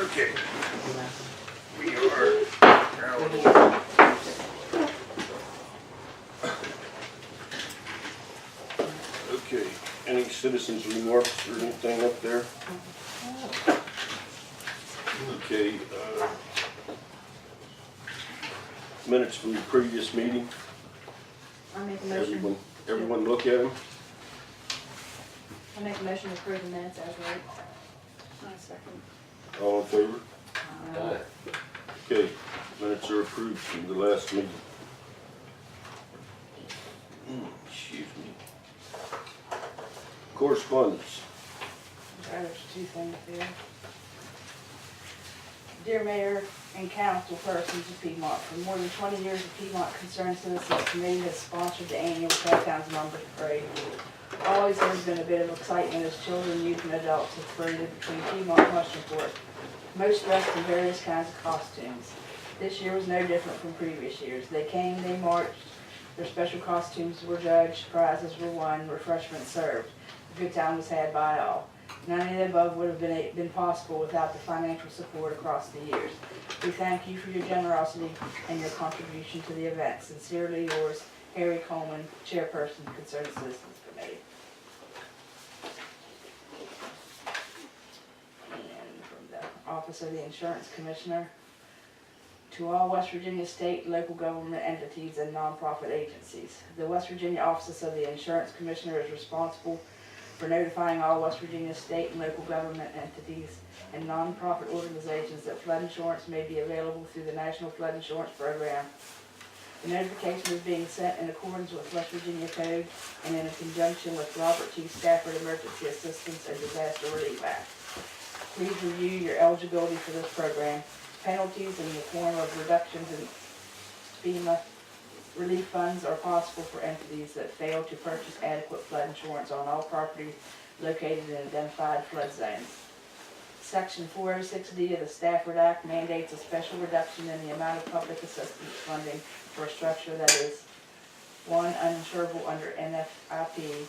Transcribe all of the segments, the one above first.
Okay. We are now. Okay. Any citizens' remarks or anything up there? Okay. Minutes from the previous meeting. I make a motion. Everyone look at them. I make a motion to approve the minutes as read. I second. All in favor? Aye. Okay. Minutes are approved from the last meeting. Excuse me. Correspondence. There's two things there. Dear Mayor and council persons of Piedmont, for more than 20 years, the Piedmont Concerned Citizens Committee has sponsored the annual Town's Numbers Parade. Always there's been a bit of excitement as children, youth, and adults have paraded between Piedmont and Westernport, most dressed in various kinds of costumes. This year was no different from previous years. They came, they marched, their special costumes were judged, prizes were won, refreshments served. A good time was had by all. None of the above would have been possible without the financial support across the years. We thank you for your generosity and your contribution to the event. Sincerely yours, Harry Coleman, Chairperson, Concerned Citizens Committee. And from the Office of the Insurance Commissioner, to all West Virginia state, local government entities, and nonprofit agencies. The West Virginia Office of the Insurance Commissioner is responsible for notifying all West Virginia state and local government entities and nonprofit organizations that flood insurance may be available through the National Flood Insurance Program. The notification is being sent in accordance with West Virginia Code and in conjunction with Robert T. Stafford Emergency Assistance and Disaster Relief Act. Please review your eligibility for this program. Penalties in the form of reductions in FEMA relief funds are possible for entities that fail to purchase adequate flood insurance on all properties located in identified flood zones. Section 406D of the Stafford Act mandates a special reduction in the amount of public assistance funding for a structure that is 1. Uninsurable under NFIP,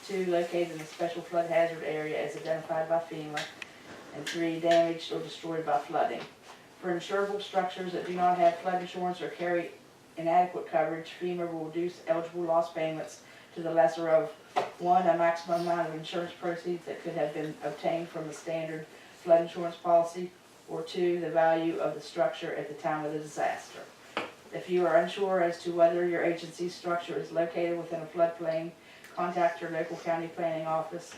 2. Located in a special flood hazard area as identified by FEMA, and 3. Damaged or destroyed by flooding. For insurable structures that do not have flood insurance or carry inadequate coverage, FEMA will reduce eligible loss payments to the lesser of 1. A maximum amount of insurance proceeds that could have been obtained from a standard flood insurance policy, or 2. The value of the structure at the time of the disaster. If you are unsure as to whether your agency's structure is located within a floodplain, contact your local county planning office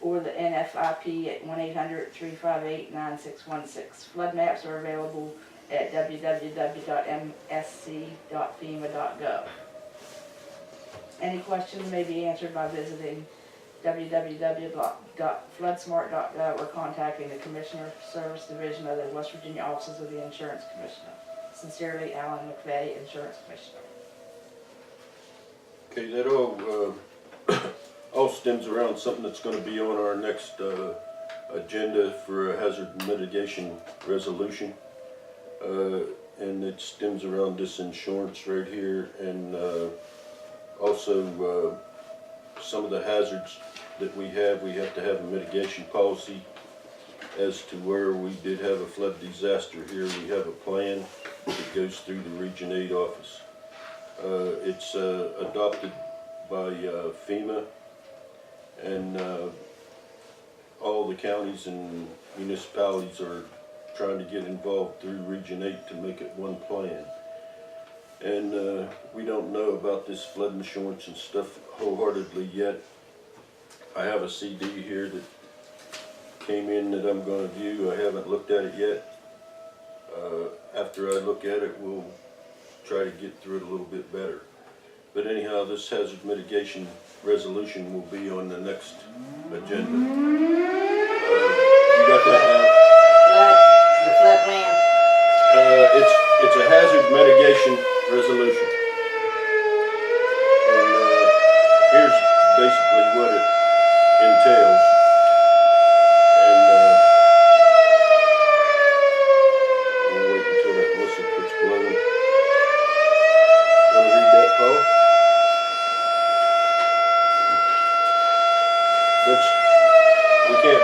or the NFIP at 1-800-358-9616. Flood maps are available at www.msc.fema.gov. Any questions may be answered by visiting www.floodsmart.gov or contacting the Commissioner Service Division of the West Virginia Offices of the Insurance Commissioner. Sincerely, Alan McVeigh, Insurance Commissioner. Okay, that all stems around something that's going to be on our next agenda for a hazard mitigation resolution. And it stems around this insurance right here, and also some of the hazards that we have to have a mitigation policy as to where we did have a flood disaster here. We have a plan that goes through the Region 8 office. It's adopted by FEMA, and all the counties and municipalities are trying to get involved through Region 8 to make it one plan. And we don't know about this flood insurance and stuff wholeheartedly yet. I have a CD here that came in that I'm going to view. I haven't looked at it yet. After I look at it, we'll try to get through it a little bit better. But anyhow, this hazard mitigation resolution will be on the next agenda. You got that now? The flood plan. It's a hazard mitigation resolution. And here's basically what it entails. And we'll wait until that whistle quits blowing. Want to read that, Paul? We can't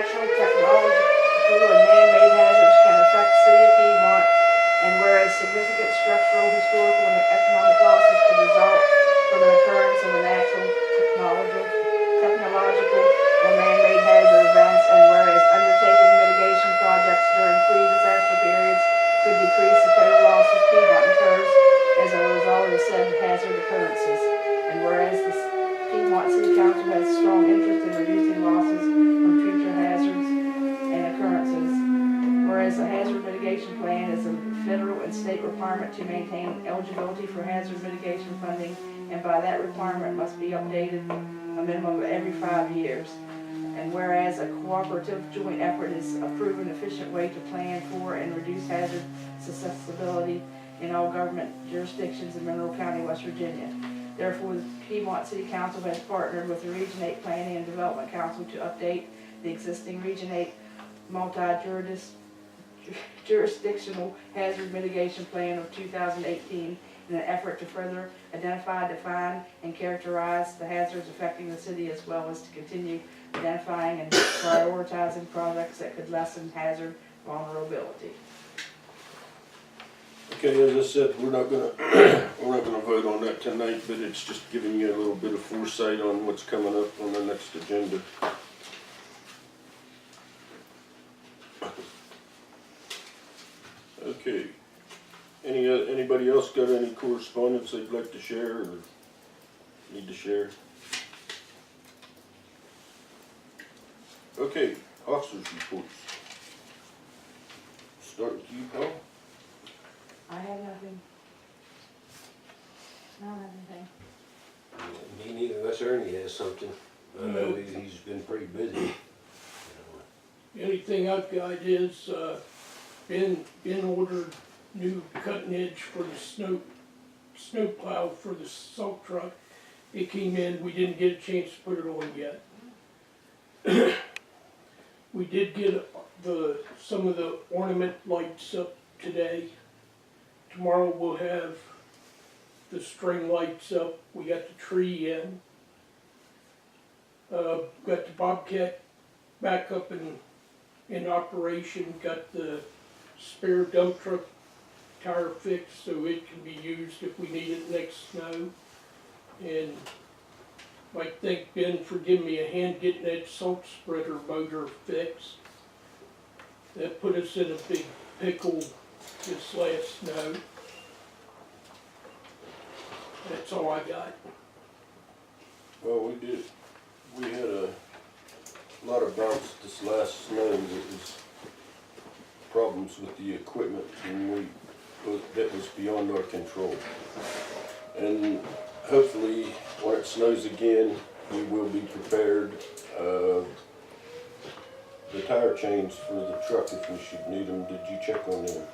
natural, technological, and man-made hazards can affect the city of Piedmont, and whereas significant structural, historical, and economic losses could result from an occurrence of a natural, technological, or man-made hazard events, and whereas undertaking mitigation projects during pre-disaster periods could decrease the total losses Piedmont incurs as a result of said hazard occurrences, and whereas the Piedmont City Council has strong interest in reducing losses from future hazards and occurrences, whereas a hazard mitigation plan is a federal and state requirement to maintain eligibility for hazard mitigation funding, and by that requirement must be updated a minimum of every 5 years. And whereas a cooperative joint effort is a proven efficient way to plan for and reduce hazard susceptibility in all government jurisdictions in Monroe County, West Virginia. Therefore, the Piedmont City Council has partnered with the Region 8 Planning and Development Council to update the existing Region 8 multi-jurisdictional hazard mitigation plan of 2018 in an effort to further identify, define, and characterize the hazards affecting the city, as well as to continue identifying and prioritizing projects that could lessen hazard vulnerability. Okay, as I said, we're not gonna vote on that tonight, but it's just giving you a little bit of foresight on what's coming up on the next agenda. Okay. Anybody else got any correspondence they'd like to share or need to share? Okay, officers' reports. Start with you, Paul. I have nothing. I don't have anything. Me neither, unless Ernie has something. I know he's been pretty busy. The only thing I've got is, Ben ordered new cutting edge for the snow plow for the salt truck. It came in, we didn't get a chance to put it on yet. We did get some of the ornament lights up today. Tomorrow we'll have the string lights up. We got the tree in. Got the Bobcat back up in operation. Got the spare dump truck tire fixed so it can be used if we need it next snow. And I thank Ben for giving me a hand getting that salt spreader motor fixed. That put us in a big pickle this last snow. That's all I got. Well, we had a lot of bounce this last snow. It was problems with the equipment, and that was beyond our control. And hopefully, when it snows again, we will be prepared. The tire chains for the truck, if we should need them, did you check on them?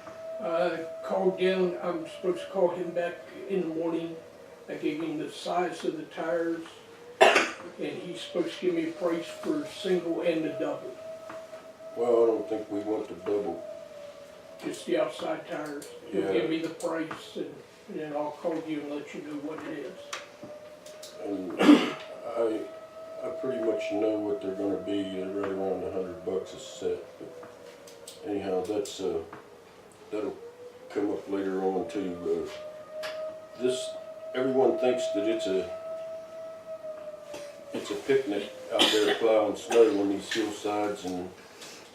I called down, I'm supposed to call him back in the morning. I gave him the size of the tires, and he's supposed to give me a price for single and the double. Well, I don't think we want the double. Just the outside tires. He'll give me the price, and then I'll call you and let you know what it is. And I pretty much know what they're gonna be. They're right around $100 a set. But anyhow, that'll come up later on too. Everyone thinks that it's a picnic out there plowing snow on these hillsides and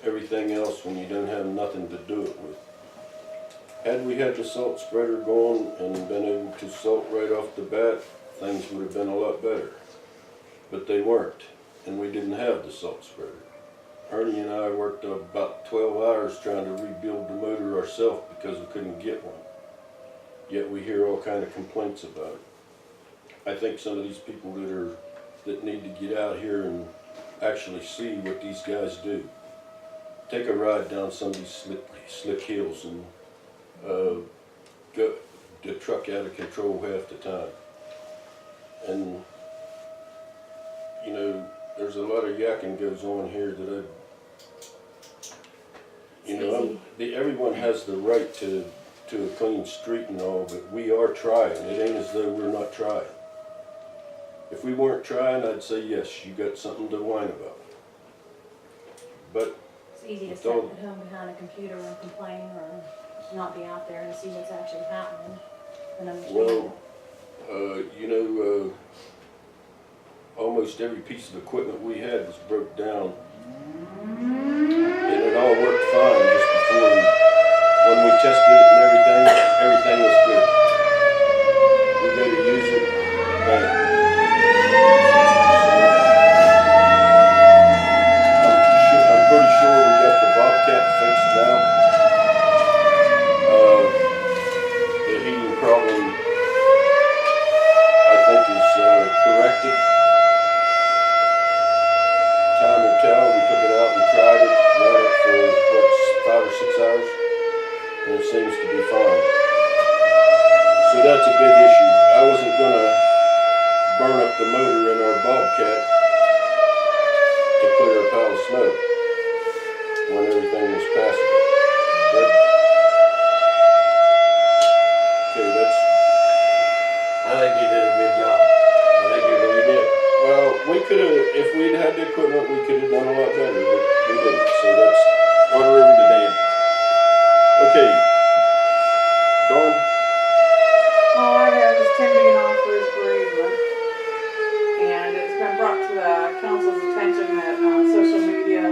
everything else when you don't have nothing to do it with. Had we had the salt spreader going and been able to salt right off the bat, things would have been a lot better. But they weren't, and we didn't have the salt spreader. Ernie and I worked about 12 hours trying to rebuild the motor ourselves because we couldn't get one. Yet we hear all kind of complaints about it. I think some of these people that need to get out here and actually see what these guys do. Take a ride down some of these slick hills and go the truck out of control half the time. And you know, there's a lot of yakking goes on here that everyone has the right to a clean street and all, but we are trying. It ain't as though we're not trying. If we weren't trying, I'd say yes, you got something to whine about. but It's easy to It's sit all- at home behind a computer and complain or not be out there and see what's actually happening and understand Well, it. almost every piece of equipment we had was broke down. And it all worked fine just before, when we tested it and everything was good. We go to use it, bam. I'm pretty sure we got the Bobcat fixed now. The heating problem, I think, is corrected. Time will tell. We took it out and tried it, ran it for, 5 or 6 hours, and it seems to be fine. So that's a big issue. I wasn't gonna burn up the motor in our Bobcat to clear a pile of snow when everything was passable. But, okay, that's, I think you did a good job. I think you really did. well, we could've, if we'd had the equipment, we could've done a lot better, but we didn't, so that's water over the dam. Okay. Dawn? All I have is Tim being off for his bereavement. And it's been brought to the council's attention that on social media,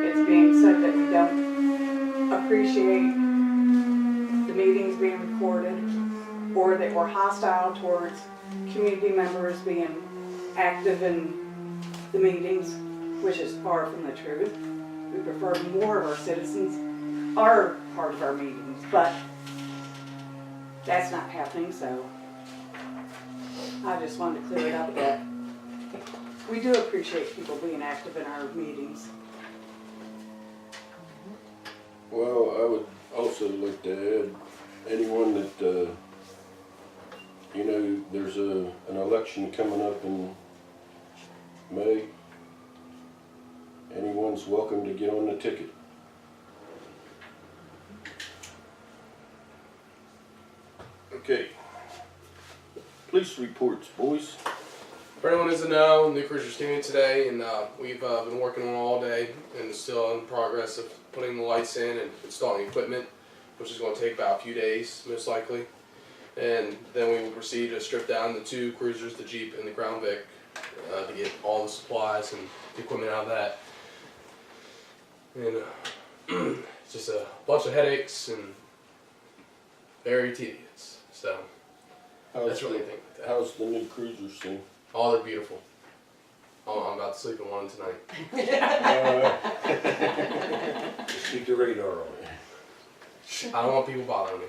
it's being said that we don't appreciate the meetings being recorded, or that we're hostile towards community members being active in the meetings, which is far from the truth. We prefer more of our citizens are part of our meetings, but that's not happening, so I just wanted to clear it up that we do appreciate people being active in our meetings. Well, I would also like to add, anyone that, there's an election coming up in May. Anyone's welcome to get on the ticket. Okay. Police reports, boys. For anyone who doesn't know, new cruiser's tuning today, and we've been working on it all day, and it's still in progress of putting the lights in and installing equipment, which is going to take about a few days, most likely. And then we will proceed to strip down the 2 cruisers, the Jeep and the Crown Vic, to get all the supplies and the equipment out of that. And it's just a bunch of headaches and very tedious. So that's really anything like that. How's the new cruiser scene? Oh, they're beautiful. Oh, I'm about to sleep in one tonight. Just keep the radar on it. I don't want people bothering me.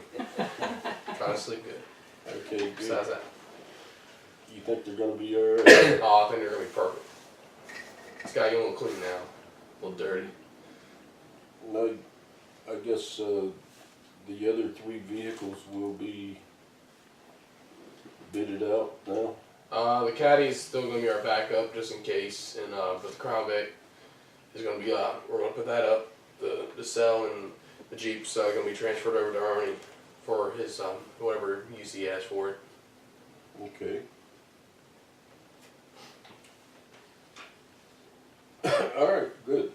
Trying to sleep good. Okay, good. Besides that, You think they're gonna be alright? oh, I think they're gonna be perfect. It's got to get a little clean now, a little dirty. No, I guess, the other 3 vehicles will be bidded out now. The Caddy is still gonna be our backup just in case, and but the Crown Vic is gonna be we're gonna put that up. The cell and the Jeep's gonna be transferred over to Ernie for his whatever use he has for it. Okay. Alright, good.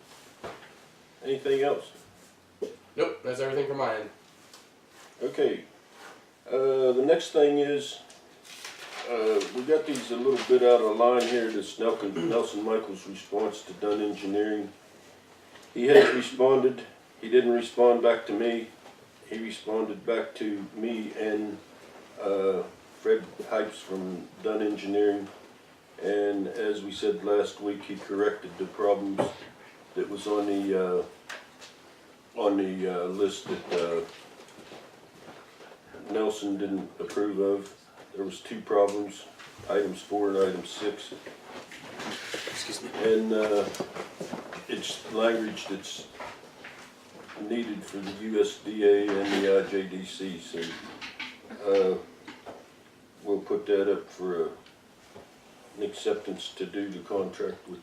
Anything else? Nope, that's everything from my end. Okay. The next thing is, we got these a little bit out of line here, this Nelson Michael's response to Dunn Engineering. He has responded. He didn't respond back to me. He responded back to me and Fred Hypes from Dunn Engineering. And as we said last week, he corrected the problems that was on the list that Nelson didn't approve of. There was 2 problems, items 4 and item 6. Excuse me. And it's language that's needed for the USDA and the IJDC, so we'll put that up for an acceptance to do the contract with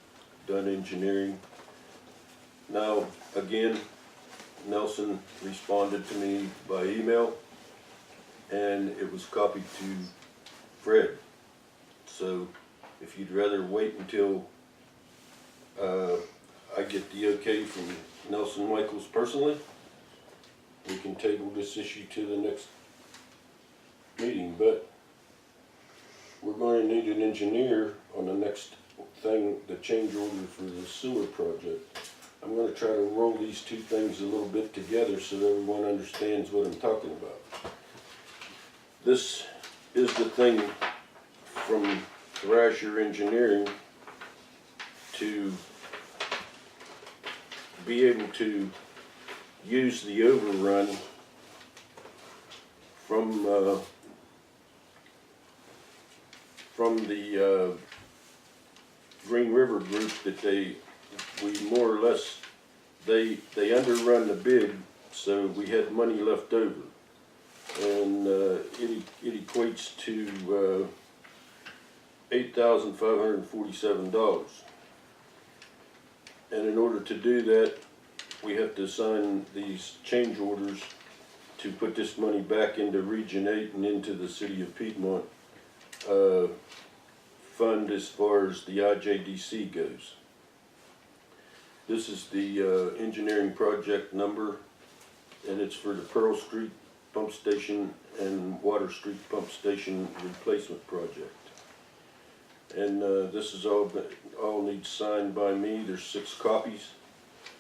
Dunn Engineering. Now, again, Nelson responded to me by email, and it was copied to Fred. So if you'd rather wait until I get the okay from Nelson Michaels personally, we can table this issue to the next meeting, but we're going to need an engineer on the next thing, the change order for the sewer project. I'm gonna try to roll these two things a little bit together so everyone understands what I'm talking about. This is the thing from Thrasher Engineering to be able to use the overrun from the Green River group that we more or less, they underrun the bid, so we had money left over. And it equates to $8,547. And in order to do that, we have to sign these change orders to put this money back into Region 8 and into the city of Piedmont fund as far as the IJDC goes. This is the engineering project number, and it's for the Pearl Street Pump Station and Water Street Pump Station Replacement Project. And this is all needs signed by me. There's 6 copies.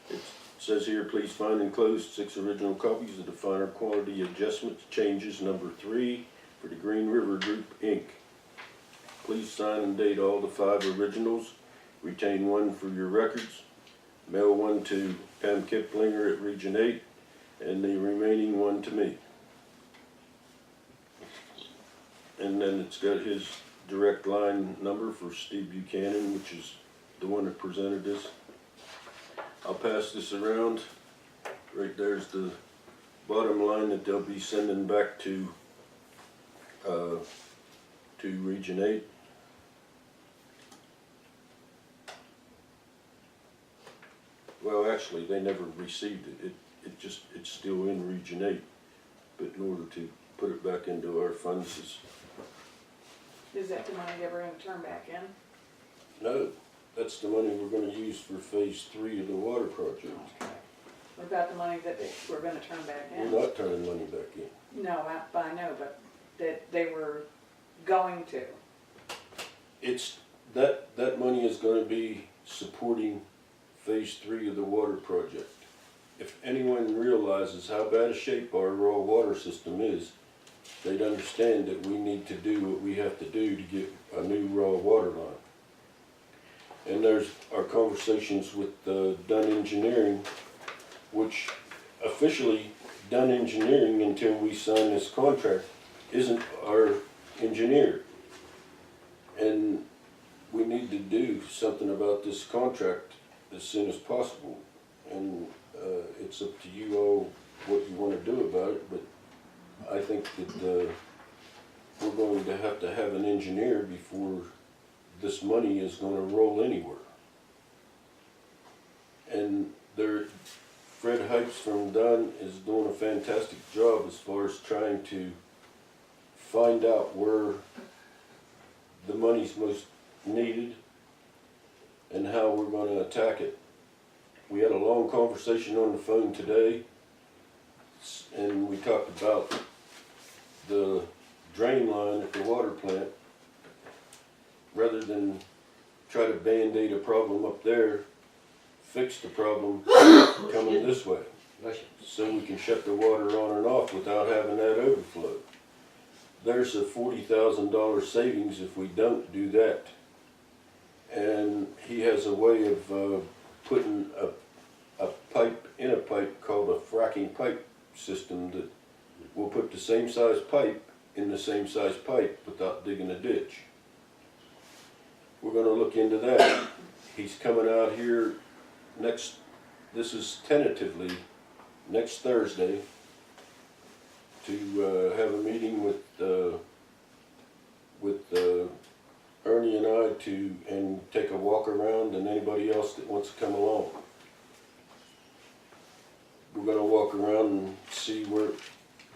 It says here, please find enclosed 6 original copies of the finer quality adjustments changes number 3 for the Green River Group, Inc. Please sign and date all the 5 originals. Retain 1 for your records. Mail 1 to Pam Kiplinger at Region 8, and the remaining 1 to me. And then it's got his direct line number for Steve Buchanan, which is the one that presented this. I'll pass this around. Right there's the bottom line that they'll be sending back to Region 8. Well, actually, they never received it. It's still in Region 8. But in order to put it back into our funds Is that the money that we're gonna turn back in? no, that's the money we're gonna use for phase 3 of the water project. Okay. What about the money that we're gonna turn back in? We're not turning money back in. No, I know, but that they were going to. It's, that money is gonna be supporting phase 3 of the water project. If anyone realizes how bad a shape our raw water system is, they'd understand that we need to do what we have to do to get a new raw water line. And there's our conversations with Dunn Engineering, which officially Dunn Engineering, until we sign this contract, isn't our engineer. And we need to do something about this contract as soon as possible. And it's up to you all what you want to do about it, but I think that we're going to have an engineer before this money is going to roll anywhere. And Fred Hypes from Dunn is doing a fantastic job as far as trying to find out where the money's most needed and how we're going to attack it. We had a long conversation on the phone today, and we talked about the drain line at the water plant. Rather than try to band-aid a problem up there, fix the problem coming this way, so we can shut the water on and off without having that overflow. There's a $40,000 savings if we don't do that. And he has a way of putting a pipe in a pipe called a fracking pipe system that will put the same size pipe in the same size pipe without digging a ditch. We're going to look into that. He's coming out here this is tentatively next Thursday, to have a meeting with Ernie and I and take a walk around, and anybody else that wants to come along. We're going to walk around and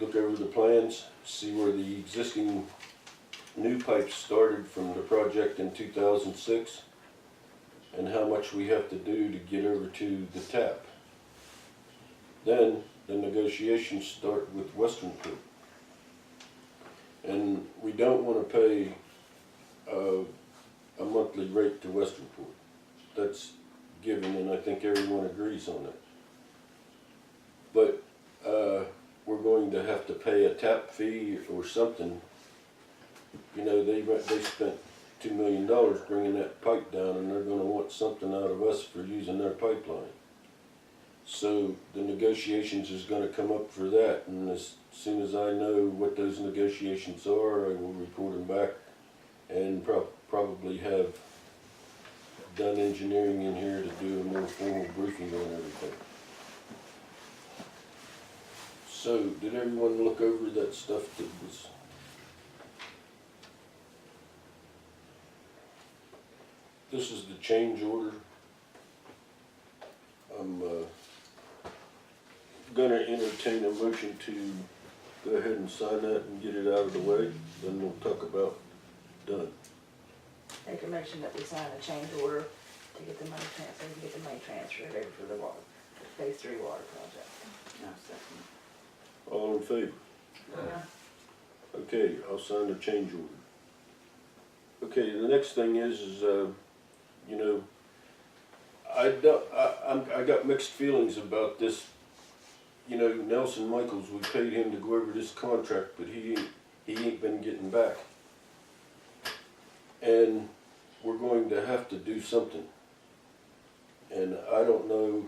look over the plans, see where the existing new pipes started from the project in 2006, and how much we have to do to get over to the tap. Then the negotiations start with Westernport. And we don't want to pay a monthly rate to Westernport. That's given, and I think everyone agrees on that. But we're going to have to pay a tap fee or something. You know, they spent $2 million bringing that pipe down, and they're gonna want something out of us for using their pipeline. So the negotiations is gonna come up for that, and as soon as I know what those negotiations are, I will report them back and probably have done engineering in here to do a more formal briefing on everything. So, did everyone look over that stuff that was? This is the change order. I'm gonna entertain a motion to go ahead and sign that and get it out of the way, then we'll talk about done. Make a motion that we sign a change order to get the money transferred over for the water, phase 3 water project. No, second. All in favor? Okay, I'll sign the change order. Okay, the next thing is you know, I got mixed feelings about this. You know, Nelson Michaels, we paid him to go over this contract, but he ain't been getting back. And we're going to have to do something. And I don't know,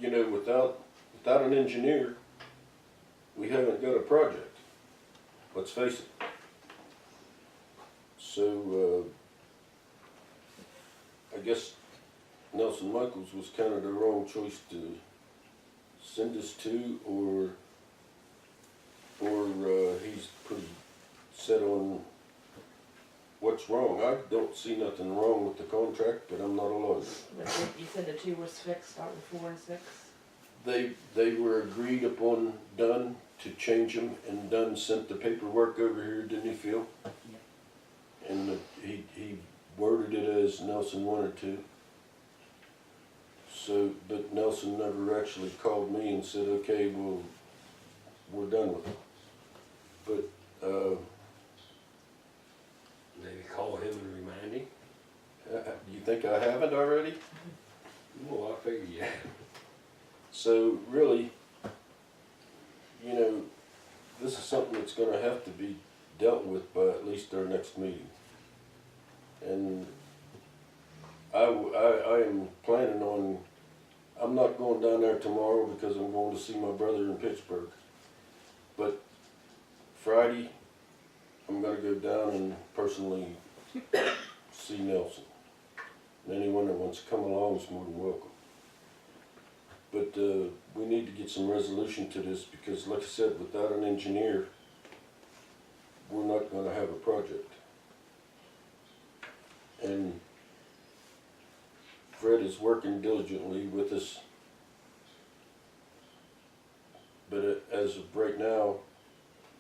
you know, without an engineer, we haven't got a project. Let's face it. So, I guess Nelson Michaels was kind of the wrong choice to send us to, or he's pretty set on what's wrong. I don't see nothing wrong with the contract, but I'm not a lawyer. But you said the 2 was fixed, start with 4 and 6? They were agreed upon, done, to change them, and Dunn sent the paperwork over here, didn't he, Phil? Yeah. And he worded it as Nelson wanted to. So, but Nelson never actually called me and said, okay, well, we're done with it. But, Maybe call him and remind him. do you think I haven't already? Well, I figure yeah. So really, you know, this is something that's gonna have to be dealt with by at least our next meeting. And I am planning on, I'm not going down there tomorrow because I'm going to see my brother in Pittsburgh. But Friday, I'm gonna go down and personally see Nelson. And anyone that wants to come along is more than welcome. But we need to get some resolution to this because, like I said, without an engineer, we're not going to have a project. And Fred is working diligently with us, but as of right now,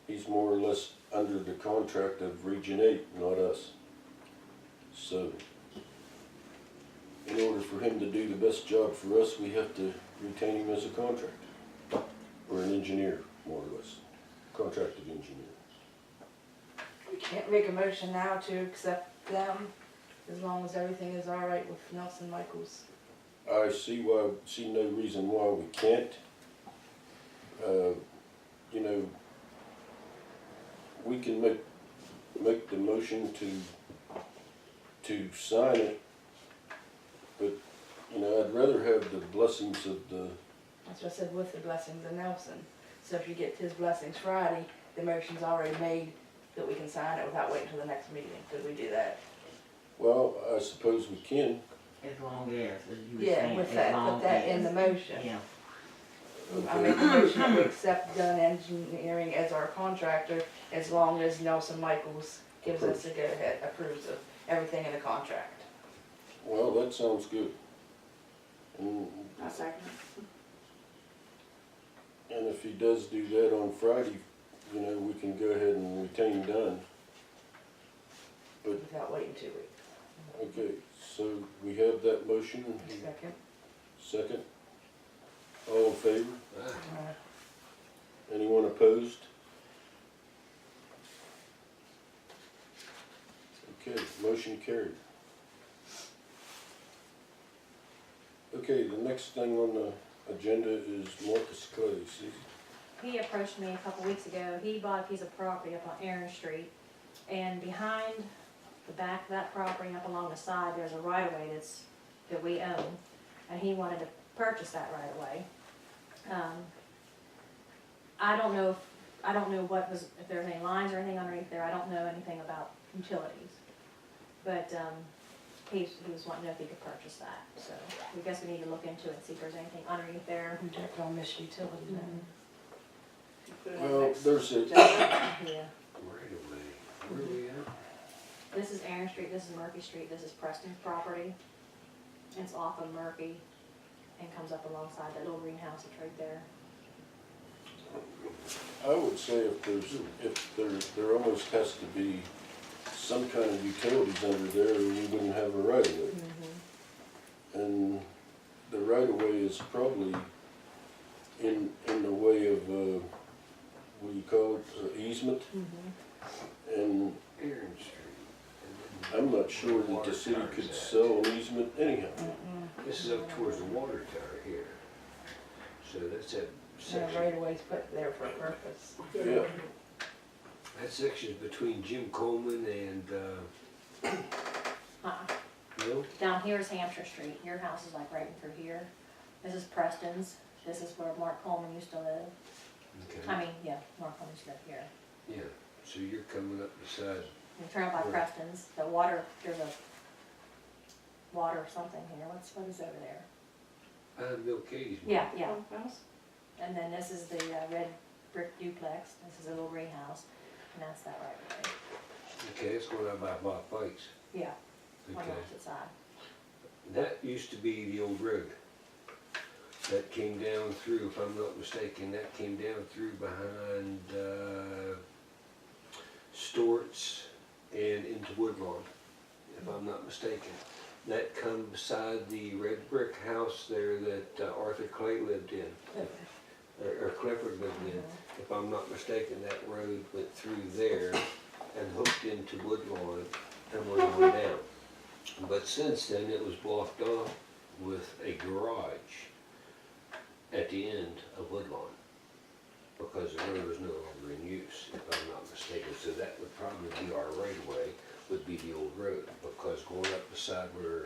he's more or less under the contract of Region 8, not us. So, in order for him to do the best job for us, we have to retain him as a contractor, or an engineer, more or less, contracted engineer. We can't make a motion now to accept them, as long as everything is all right with Nelson Michaels. I see no reason why we can't. You know, we can make the motion to sign it, but, you know, I'd rather have the blessings of the, That's what I said, with the blessings of Nelson. So if you get his blessings Friday, the motion's already made that we can sign it without waiting till the next meeting. Could we do that? well, I suppose we can. As long as you were Yeah, saying, with as that, long put that in as- the motion. Yeah, I make a motion that we accept Dunn Engineering as our contractor as long as Nelson Michaels gives us a go-ahead, approves of everything in the contract. Well, that sounds good. And I second And if he does do that on Friday, you know, we can go ahead and retain Dunn. But Without waiting 2 weeks. Okay, so we have that motion, Second. second. All in favor? Ah, Anyone opposed? Okay, motion carried. Okay, the next thing on the agenda is Marcus Clay. Susie? He approached me a couple weeks ago. He bought a piece of property up on Aaron Street, and behind the back of that property, up along the side, there's a right-of-way that we own, and he wanted to purchase that right-of-way. I don't know if there's any lines or anything underneath there. I don't know anything about utilities, but he was wanting to know if he could purchase that. So we guess we need to look into it and see if there's anything underneath there. We definitely don't miss utilities then. Put it on Well, next there's a, agenda. Yeah. right away. Where are we at? This is Aaron Street, this is Murphy Street, this is Preston's property. It's off of Murphy and comes up alongside that little greenhouse that's right there. I would say if there almost has to be some kind of utilities under there, or we wouldn't have a right of way. And the right of way is probably in the way of, what do you call it, easement? And Aaron Street. I'm not sure that the city could sell an easement anyhow. This is up towards the water tower here. So that's that Yeah, section. right away's put there for a purpose. Yeah, That section's between Jim Coleman and, no? Down here is Hampshire Street, your house is like right in through here. This is Preston's, this is where Mark Coleman used to live. Okay. I mean, yeah, Mark Coleman used to live here. Yeah, so you're coming up beside, You turn up by Right. Preston's, the water, there's a water something here, what is over there? Bill Katie's. Yeah, yeah. House? And then this is the red brick duplex, this is a little greenhouse, and that's that right away. Okay, it's going out by Bob Pikes. Yeah, on Okay. the opposite side. That used to be the old road. That came down through, if I'm not mistaken, that came down through behind, Stewart's and into Woodlawn, if I'm not mistaken. That come beside the red brick house there that Arthur Clay lived in, or Clifford lived in. If I'm not mistaken, that road went through there and hooked into Woodlawn and went on down. But since then, it was blocked off with a garage at the end of Woodlawn because the road was no longer in use, if I'm not mistaken. So that would probably be our right of way, would be the old road, because going up beside where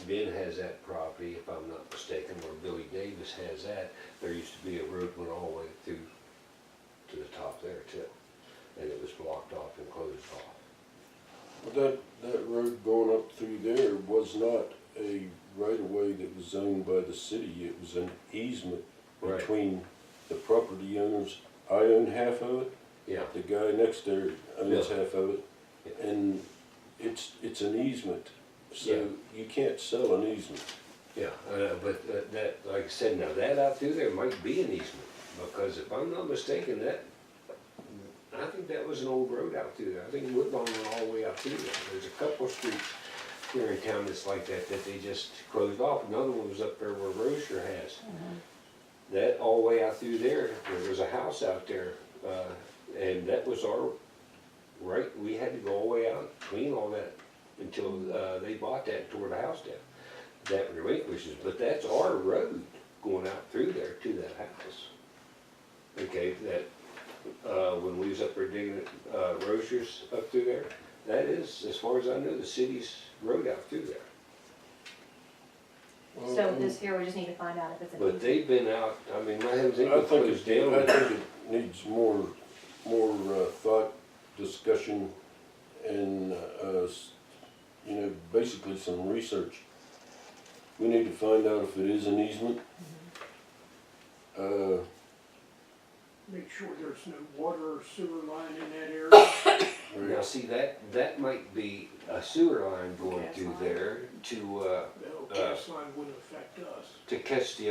Ben has that property, if I'm not mistaken, where Billy Davis has that, there used to be a road went all the way through to the top there too. And it was blocked off and closed off. but that road going up through there was not a right of way that was owned by the city. It was an easement Right. between the property owners. I own half of it, Yeah, the guy next there owns Yeah. half of it, Yeah. and it's an easement, Yeah. so you can't sell an easement. yeah, but that, like I said, now that out through there might be an easement, because if I'm not mistaken, I think that was an old road out through there. I think Woodlawn went all the way out through there. There's a couple of streets here in town that's like that they just closed off. Another one was up there where Rozier has. That all the way out through there was a house out there, and that was our, right, we had to go all the way out, clean all that until, they bought that and tore the house down. That relinquishes, but that's our road going out through there to that house. Okay, that, when we was up there digging, Rozier's up through there, that is, as far as I know, the city's road out through there. Well, So this here, we just need to find out if it's an But easement. they've been out, I mean, my heavens, they've I been think closed it, I down. think it needs more thought, discussion, and, you know, basically some research. We need to find out if it is an easement. Make sure there's no water or sewer line in that area. Now, see, that might be a sewer line going Gas through line. there to, No, gas line wouldn't affect us. to catch the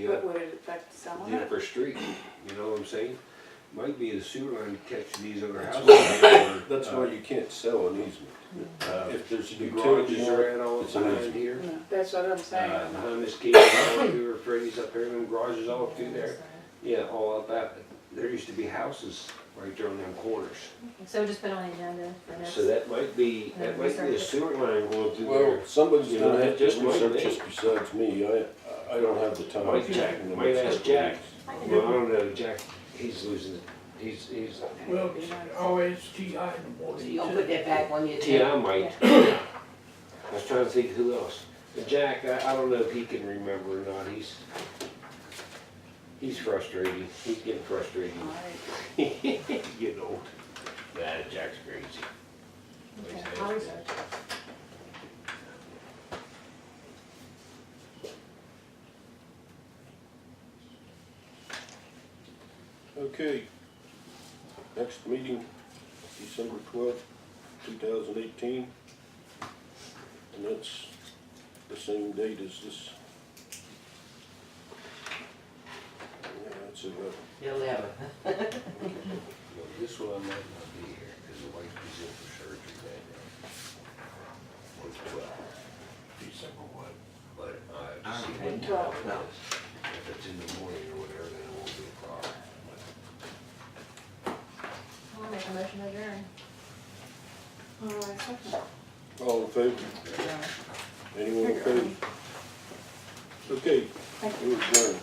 But would it affect the selling it? upper street, you know what I'm saying? Might be the sewer line to catch these other That's houses. That's why you can't sell an easement. If there's a The utility garages on are it, at all it's an behind easement. here. No, that's what I'm saying. Behind this gate, all through Freddy's up there, and them garages all up through there. Yeah, all up that. There used to be houses right there on them corners. So just put on the agenda for next. So that might be a sewer line going through Well, there. somebody's You gonna know, have to just might research be. this besides me. I don't have the time. Might Jack, in the might next ask couple of Jack. weeks. Well, I don't know, Jack, he's losing, he's, Well, I'll ask T.I. in the morning. You gonna put that back on your T.I. might. I was trying to think who else. But Jack, I don't know if he can remember or not, he's frustrated, he's getting frustrated. Getting old. Nah, Jack's crazy. Okay, I'll research. Okay. Next meeting, December 12th, 2018. And that's the same date as this. Yeah, that's it. 11. Well, this one I might not be here, because the wife is in for surgery that day. On the 12th. December what? But I I have to see don't what know. time it is. If it's in the morning or whatever, then it won't be a problem. I'll make a motion to adjourn. Second. All in favor? Anyone opposed? Okay, we're adjourned.